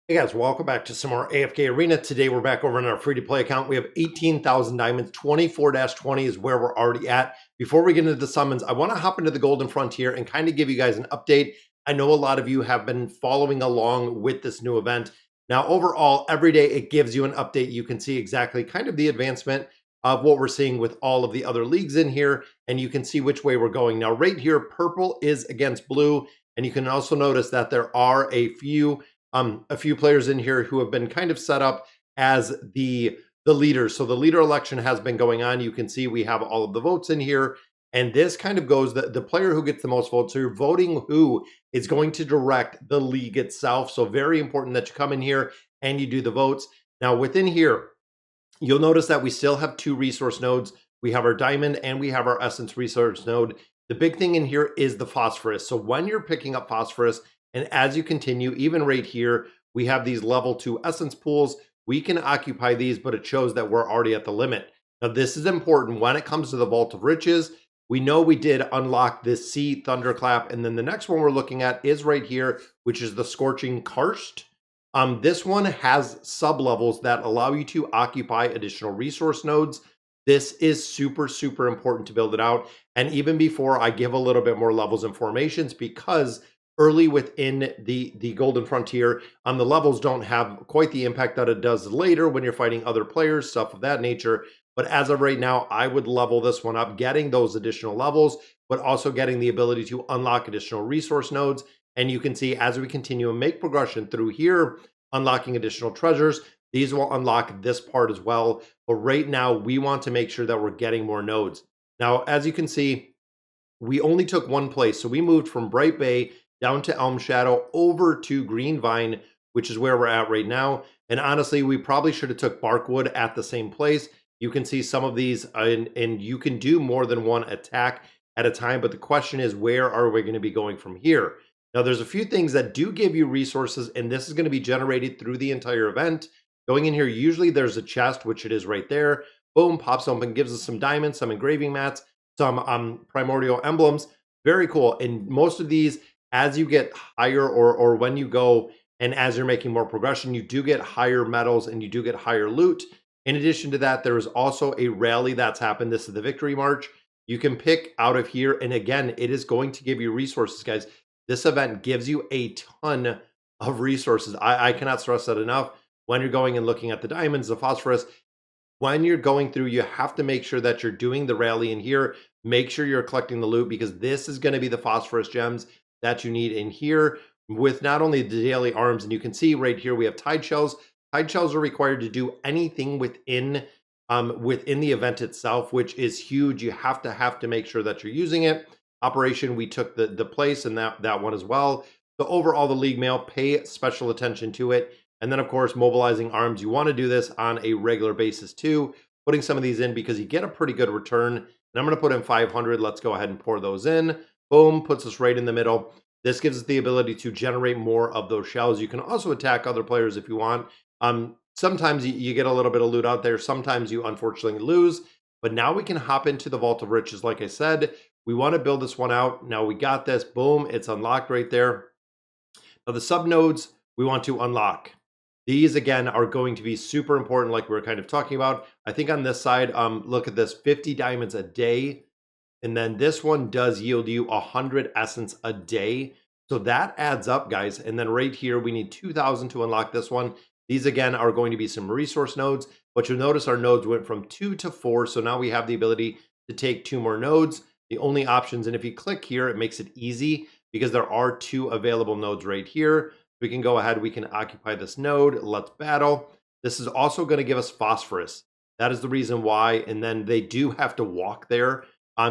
Hey guys, welcome back to some more AFK Arena. Today we're back over in our free-to-play account. We have 18,000 diamonds. 24-20 is where we're already at. Before we get into the summons, I want to hop into the Golden Frontier and kind of give you guys an update. I know a lot of you have been following along with this new event. Now, overall, every day it gives you an update. You can see exactly kind of the advancement of what we're seeing with all of the other leagues in here, and you can see which way we're going. Now, right here, purple is against blue, and you can also notice that there are a few players in here who have been kind of set up as the leaders. So the leader election has been going on. You can see we have all of the votes in here. And this kind of goes the player who gets the most votes. So you're voting who is going to direct the league itself. So very important that you come in here and you do the votes. Now within here, you'll notice that we still have two resource nodes. We have our diamond and we have our essence resource node. The big thing in here is the phosphorus. So when you're picking up phosphorus, and as you continue, even right here, we have these level 2 essence pools. We can occupy these, but it shows that we're already at the limit. Now, this is important when it comes to the Vault of Riches. We know we did unlock this Sea Thunderclap, and then the next one we're looking at is right here, which is the Scorching Karst. This one has sub-levels that allow you to occupy additional resource nodes. This is super, super important to build it out. And even before I give a little bit more levels and formations, because early within the Golden Frontier, the levels don't have quite the impact that it does later when you're fighting other players, stuff of that nature. But as of right now, I would level this one up, getting those additional levels, but also getting the ability to unlock additional resource nodes. And you can see as we continue and make progression through here, unlocking additional treasures, these will unlock this part as well. But right now, we want to make sure that we're getting more nodes. Now, as you can see, we only took one place. So we moved from Bright Bay down to Elm Shadow over to Greenvine, which is where we're at right now. And honestly, we probably should have took Barkwood at the same place. You can see some of these, and you can do more than one attack at a time. But the question is, where are we going to be going from here? Now, there's a few things that do give you resources, and this is going to be generated through the entire event. Going in here, usually there's a chest, which it is right there. Boom, pops open, gives us some diamonds, some engraving mats, some primordial emblems. Very cool. And most of these, as you get higher or when you go and as you're making more progression, you do get higher medals and you do get higher loot. In addition to that, there is also a rally that's happened. This is the Victory March. You can pick out of here. And again, it is going to give you resources, guys. This event gives you a ton of resources. I cannot stress that enough. When you're going and looking at the diamonds, the phosphorus, when you're going through, you have to make sure that you're doing the rally in here. Make sure you're collecting the loot because this is going to be the phosphorus gems that you need in here with not only the daily arms, and you can see right here we have tide shells. Tide shells are required to do anything within the event itself, which is huge. You have to make sure that you're using it. Operation, we took the place and that one as well. So overall, the League Mail, pay special attention to it. And then of course, mobilizing arms, you want to do this on a regular basis too, putting some of these in because you get a pretty good return. And I'm going to put in 500. Let's go ahead and pour those in. Boom, puts us right in the middle. This gives us the ability to generate more of those shells. You can also attack other players if you want. Sometimes you get a little bit of loot out there. Sometimes you unfortunately lose. But now we can hop into the Vault of Riches. Like I said, we want to build this one out. Now we got this. Boom, it's unlocked right there. Now the subnodes we want to unlock. These, again, are going to be super important like we were kind of talking about. I think on this side, look at this, 50 diamonds a day. And then this one does yield you 100 essence a day. So that adds up, guys. And then right here, we need 2,000 to unlock this one. These, again, are going to be some resource nodes. But you'll notice our nodes went from 2 to 4. So now we have the ability to take 2 more nodes. The only options, and if you click here, it makes it easy because there are 2 available nodes right here. We can go ahead, we can occupy this node. Let's battle. This is also going to give us phosphorus. That is the reason why. And then they do have to walk there.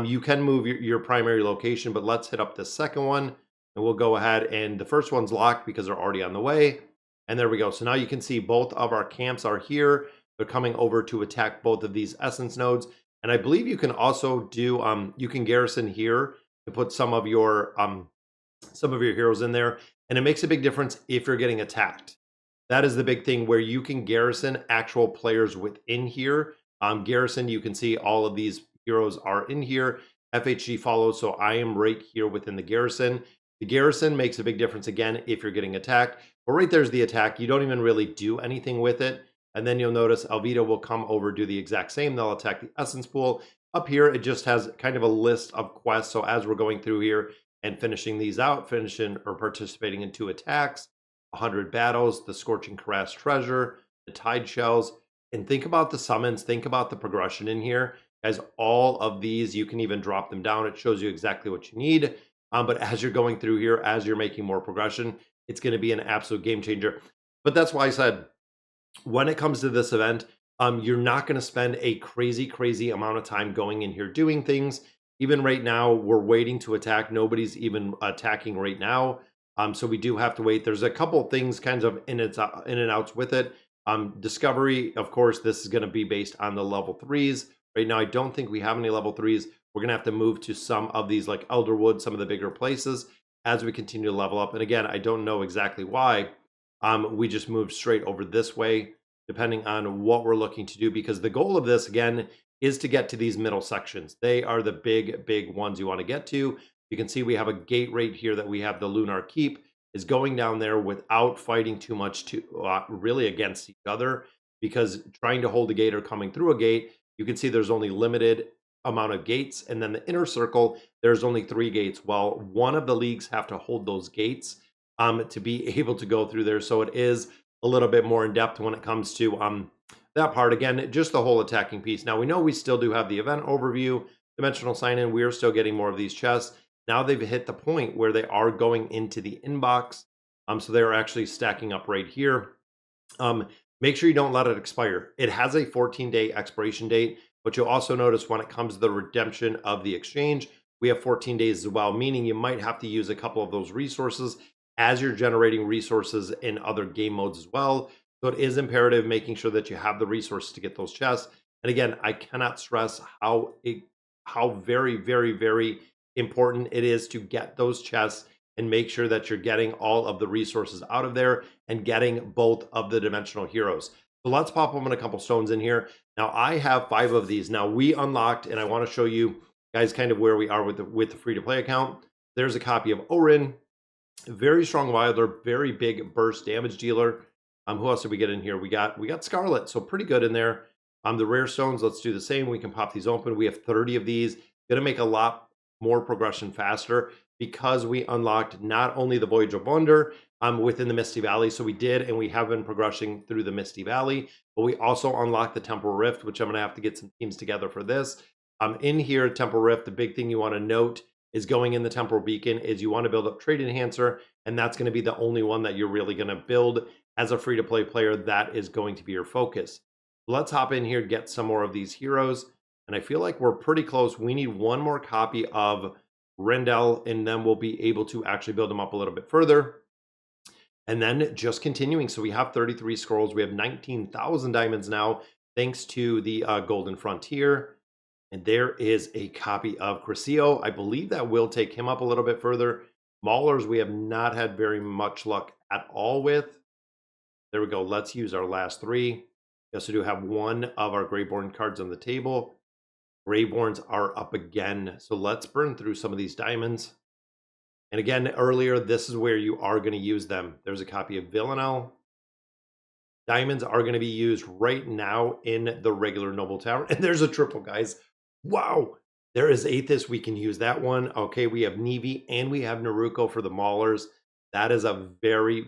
You can move your primary location, but let's hit up the second one and we'll go ahead, and the first one's locked because they're already on the way. And there we go. So now you can see both of our camps are here. They're coming over to attack both of these essence nodes. And I believe you can also do, you can garrison here to put some of your heroes in there. And it makes a big difference if you're getting attacked. That is the big thing where you can garrison actual players within here. Garrison, you can see all of these heroes are in here. FHG follows, so I am right here within the garrison. The garrison makes a big difference again if you're getting attacked. But right there's the attack. You don't even really do anything with it. And then you'll notice Alvito will come over, do the exact same. They'll attack the essence pool. Up here, it just has kind of a list of quests. So as we're going through here and finishing these out, finishing or participating in 2 attacks, 100 battles, the Scorching Caress treasure, the Tide Shells, and think about the summons, think about the progression in here. As all of these, you can even drop them down. It shows you exactly what you need. But as you're going through here, as you're making more progression, it's going to be an absolute game changer. But that's why I said, when it comes to this event, you're not going to spend a crazy amount of time going in here doing things. Even right now, we're waiting to attack. Nobody's even attacking right now. So we do have to wait. There's a couple things kinds of in and outs with it. Discovery, of course, this is going to be based on the level 3s. Right now, I don't think we have any level 3s. We're going to have to move to some of these like Elderwood, some of the bigger places as we continue to level up. And again, I don't know exactly why. We just moved straight over this way, depending on what we're looking to do, because the goal of this, again, is to get to these middle sections. They are the big ones you want to get to. You can see we have a gate right here that we have the Lunar Keep is going down there without fighting too much to really against each other, because trying to hold a gate or coming through a gate, you can see there's only limited amount of gates. And then the inner circle, there's only 3 gates. Well, one of the leagues have to hold those gates to be able to go through there. So it is a little bit more in depth when it comes to that part. Again, just the whole attacking piece. Now we know we still do have the event overview, dimensional sign in. We are still getting more of these chests. Now they've hit the point where they are going into the inbox. So they're actually stacking up right here. Make sure you don't let it expire. It has a 14-day expiration date, but you'll also notice when it comes to the redemption of the exchange, we have 14 days as well, meaning you might have to use a couple of those resources as you're generating resources in other game modes as well. So it is imperative making sure that you have the resources to get those chests. And again, I cannot stress how very important it is to get those chests and make sure that you're getting all of the resources out of there and getting both of the dimensional heroes. So let's pop them in a couple stones in here. Now I have 5 of these. Now we unlocked, and I want to show you guys kind of where we are with the free-to-play account. There's a copy of Orin, very strong Wilder, very big burst damage dealer. Who else did we get in here? We got Scarlet, so pretty good in there. The rare stones, let's do the same. We can pop these open. We have 30 of these. Gonna make a lot more progression faster because we unlocked not only the Voyage of Wonder within the Misty Valley, so we did, and we have been progressing through the Misty Valley, but we also unlocked the Temporal Rift, which I'm gonna have to get some teams together for this. In here, Temporal Rift, the big thing you want to note is going in the Temporal Beacon is you want to build up Trade Enhancer, and that's going to be the only one that you're really going to build as a free-to-play player. That is going to be your focus. Let's hop in here, get some more of these heroes, and I feel like we're pretty close. We need one more copy of Rendell, and then we'll be able to actually build them up a little bit further. And then just continuing. So we have 33 scrolls. We have 19,000 diamonds now, thanks to the Golden Frontier. And there is a copy of Crescio. I believe that will take him up a little bit further. Maulers, we have not had very much luck at all with. There we go. Let's use our last 3. We also do have one of our Greyborn cards on the table. Greyborns are up again. So let's burn through some of these diamonds. And again, earlier, this is where you are going to use them. There's a copy of Villanelle. Diamonds are going to be used right now in the regular Noble Tower. And there's a triple, guys. Wow, there is Aethys. We can use that one. Okay, we have Nevi and we have Naruko for the Maulers. That is a very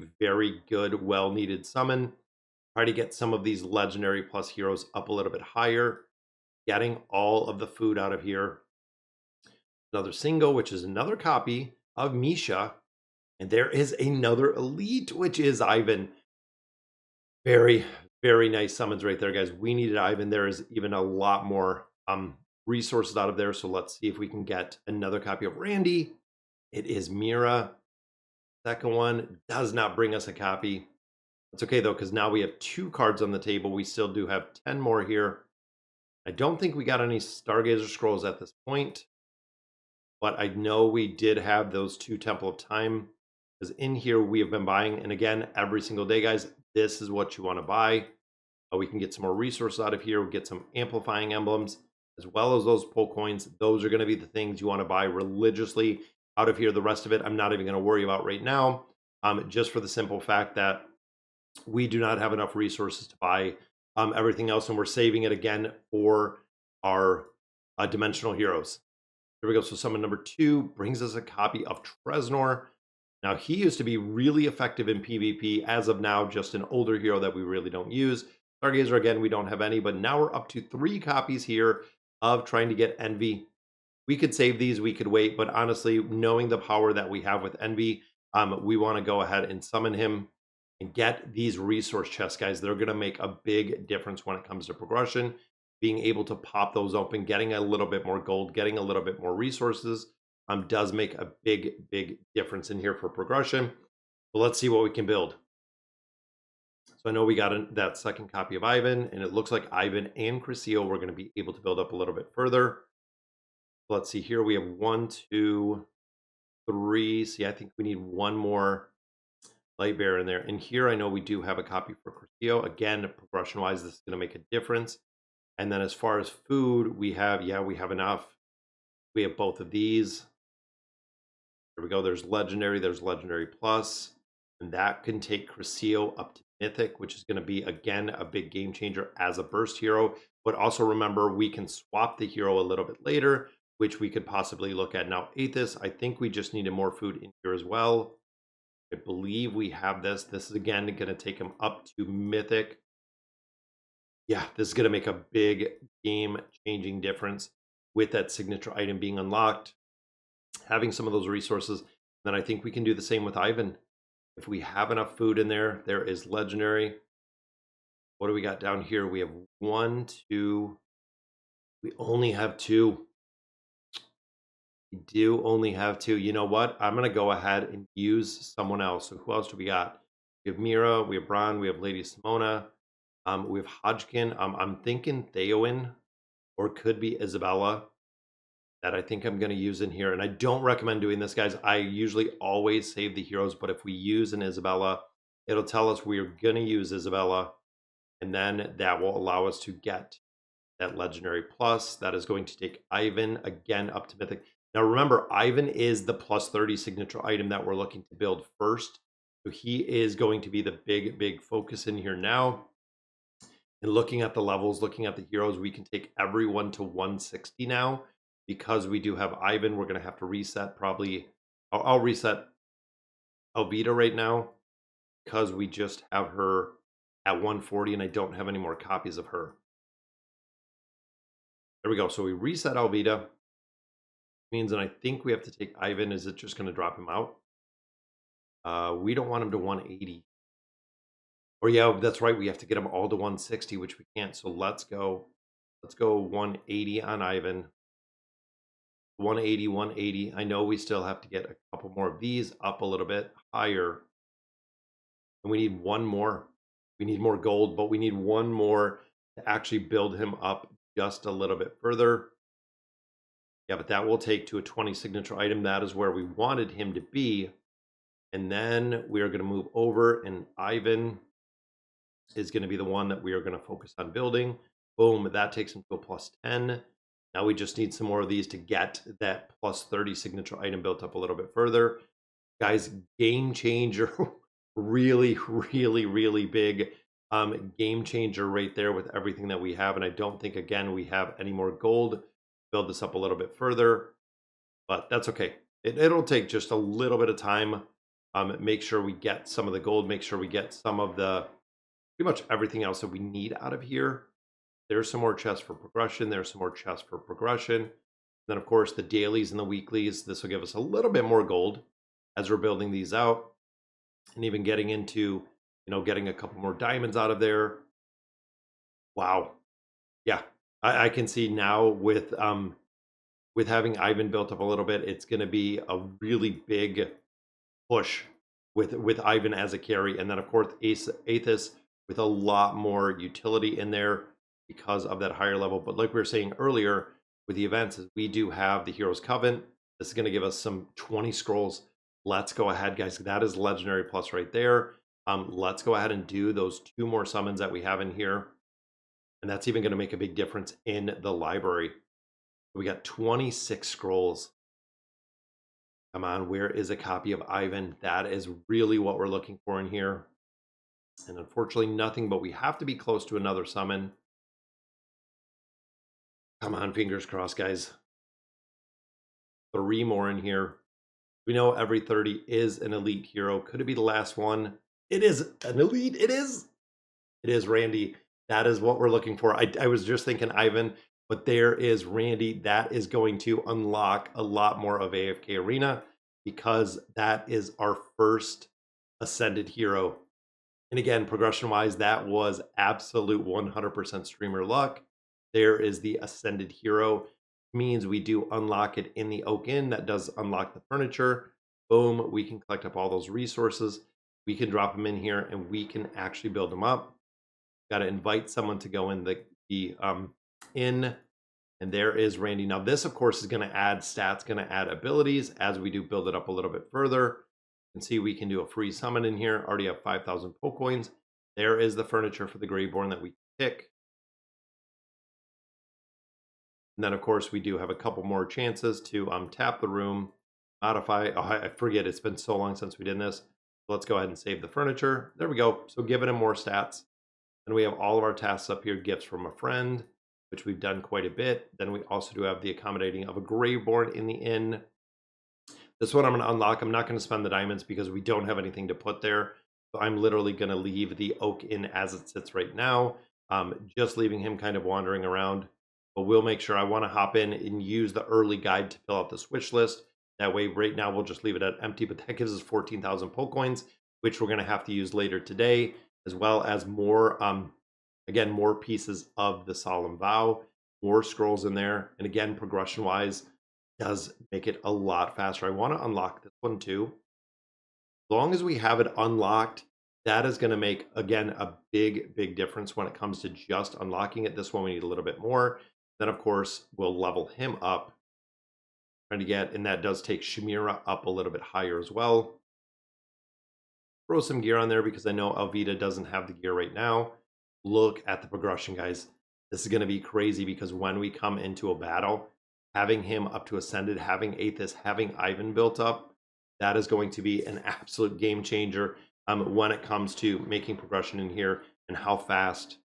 good, well-needed summon. Try to get some of these legendary plus heroes up a little bit higher. Getting all of the food out of here. Another single, which is another copy of Misha. And there is another elite, which is Ivan. Very nice summons right there, guys. We needed Ivan. There is even a lot more resources out of there. So let's see if we can get another copy of Randy. It is Mira. Second one does not bring us a copy. That's okay though, because now we have 2 cards on the table. We still do have 10 more here. I don't think we got any Stargazer scrolls at this point, but I know we did have those 2 Temple of Time, because in here we have been buying, and again, every single day, guys, this is what you want to buy. We can get some more resources out of here. We'll get some amplifying emblems, as well as those pull coins. Those are going to be the things you want to buy religiously out of here. The rest of it, I'm not even going to worry about right now. just for the simple fact that we do not have enough resources to buy everything else, and we're saving it again for our dimensional heroes. Here we go. So summon number 2 brings us a copy of Tresnor. Now, he used to be really effective in PvP. As of now, just an older hero that we really don't use. Stargazer, again, we don't have any, but now we're up to 3 copies here of trying to get Envy. We could save these, we could wait, but honestly, knowing the power that we have with Envy, we want to go ahead and summon him and get these resource chests, guys. They're going to make a big difference when it comes to progression. Being able to pop those open, getting a little bit more gold, getting a little bit more resources does make a big difference in here for progression. So let's see what we can build. So I know we got that second copy of Ivan, and it looks like Ivan and Crescio we're going to be able to build up a little bit further. Let's see here. We have 1, 2, 3. See, I think we need one more light bearer in there. And here I know we do have a copy for Crescio. Again, progression wise, this is going to make a difference. And then as far as food, we have, we have enough. We have both of these. There we go. There's legendary plus, and that can take Crescio up to mythic, which is going to be, again, a big game changer as a burst hero. But also remember, we can swap the hero a little bit later, which we could possibly look at. Now, Aethys, I think we just needed more food in here as well. I believe we have this. This is, again, going to take him up to mythic. Yeah, this is going to make a big game-changing difference with that signature item being unlocked. Having some of those resources, then I think we can do the same with Ivan. If we have enough food in there, there is legendary. What do we got down here? We have 1, 2. We only have 2. We do only have 2. You know what? I'm going to go ahead and use someone else. So who else do we got? We have Mira, we have Bron, we have Lady Simona, we have Hodgkin. I'm thinking Theowen, or could be Isabella, that I think I'm going to use in here. And I don't recommend doing this, guys. I usually always save the heroes, but if we use an Isabella, it'll tell us we're going to use Isabella, and then that will allow us to get that legendary plus. That is going to take Ivan again up to mythic. Now remember, Ivan is the plus 30 signature item that we're looking to build first. So he is going to be the big focus in here now. And looking at the levels, looking at the heroes, we can take everyone to 160 now. Because we do have Ivan, we're going to have to reset probably. I'll reset Alvita right now because we just have her at 140 and I don't have any more copies of her. There we go. So we reset Alvita. Means, and I think we have to take Ivan. Is it just going to drop him out? We don't want him to 180. Or yeah, that's right. We have to get him all to 160, which we can't. So let's go 180 on Ivan. 180, 180. I know we still have to get a couple more of these up a little bit higher. And we need one more. We need more gold, but we need one more to actually build him up just a little bit further. Yeah, but that will take to a 20 signature item. That is where we wanted him to be. And then we are going to move over, and Ivan is going to be the one that we are going to focus on building. Boom, that takes him to a plus 10. Now we just need some more of these to get that plus 30 signature item built up a little bit further. Guys, game changer. Really big game changer right there with everything that we have. And I don't think, again, we have any more gold. Build this up a little bit further. But that's okay. It'll take just a little bit of time. Make sure we get some of the gold. Make sure we get some of the, pretty much everything else that we need out of here. There's some more chests for progression. There's some more chests for progression. Then, of course, the dailies and the weeklies. This will give us a little bit more gold as we're building these out. And even getting into, getting a couple more diamonds out of there. Wow. Yeah. I can see now with having Ivan built up a little bit, it's going to be a really big push with Ivan as a carry. And then, of course, Aethys with a lot more utility in there because of that higher level. But like we were saying earlier with the events, is we do have the Heroes Covenant. This is going to give us some 20 scrolls. Let's go ahead, guys. That is legendary plus right there. Let's go ahead and do those 2 more summons that we have in here. And that's even going to make a big difference in the library. We got 26 scrolls. Come on, where is a copy of Ivan? That is really what we're looking for in here. And unfortunately, nothing, but we have to be close to another summon. Come on, fingers crossed, guys. 3 more in here. We know every 30 is an elite hero. Could it be the last one? It is an elite. It is. It is Randy. That is what we're looking for. I was just thinking Ivan, but there is Randy. That is going to unlock a lot more of AFK Arena because that is our first ascended hero. And again, progression wise, that was absolute 100% streamer luck. There is the ascended hero. Means we do unlock it in the Oak Inn. That does unlock the furniture. Boom, we can collect up all those resources. We can drop them in here and we can actually build them up. Got to invite someone to go in the inn. And there is Randy. Now this, of course, is going to add stats, going to add abilities as we do build it up a little bit further. You can see we can do a free summon in here. Already have 5,000 Poke coins. There is the furniture for the Greyborn that we pick. And then, of course, we do have a couple more chances to tap the room, modify. Oh, I forget. It's been so long since we did this. Let's go ahead and save the furniture. There we go. So giving him more stats. And we have all of our tasks up here. Gifts from a friend, which we've done quite a bit. Then we also do have the accommodating of a Greyborn in the inn. This one I'm going to unlock. I'm not going to spend the diamonds because we don't have anything to put there. So I'm literally going to leave the Oak Inn as it sits right now. Just leaving him kind of wandering around. But we'll make sure I want to hop in and use the early guide to fill out the switch list. That way, right now, we'll just leave it at empty. But that gives us 14,000 Poke coins, which we're going to have to use later today, as well as more, again, more pieces of the Solemn Vow, more scrolls in there. And again, progression-wise, does make it a lot faster. I want to unlock this one too. As long as we have it unlocked, that is going to make, again, a big difference when it comes to just unlocking it. This one we need a little bit more. Then, of course, we'll level him up. Trying to get, and that does take Shamira up a little bit higher as well. Throw some gear on there because I know Alvita doesn't have the gear right now. Look at the progression, guys. This is going to be crazy because when we come into a battle, having him up to Ascended, having Aethys, having Ivan built up, that is going to be an absolute game changer when it comes to making progression in here and how fast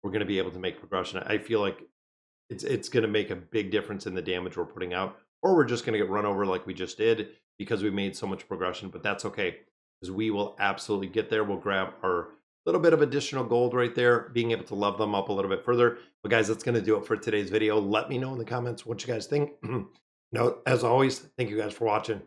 we're going to be able to make progression. I feel like it's going to make a big difference in the damage we're putting out, or we're just going to get run over like we just did because we made so much progression, but that's okay because we will absolutely get there. We'll grab our little bit of additional gold right there, being able to level them up a little bit further. But guys, that's going to do it for today's video. Let me know in the comments what you guys think. As always, thank you guys for watching.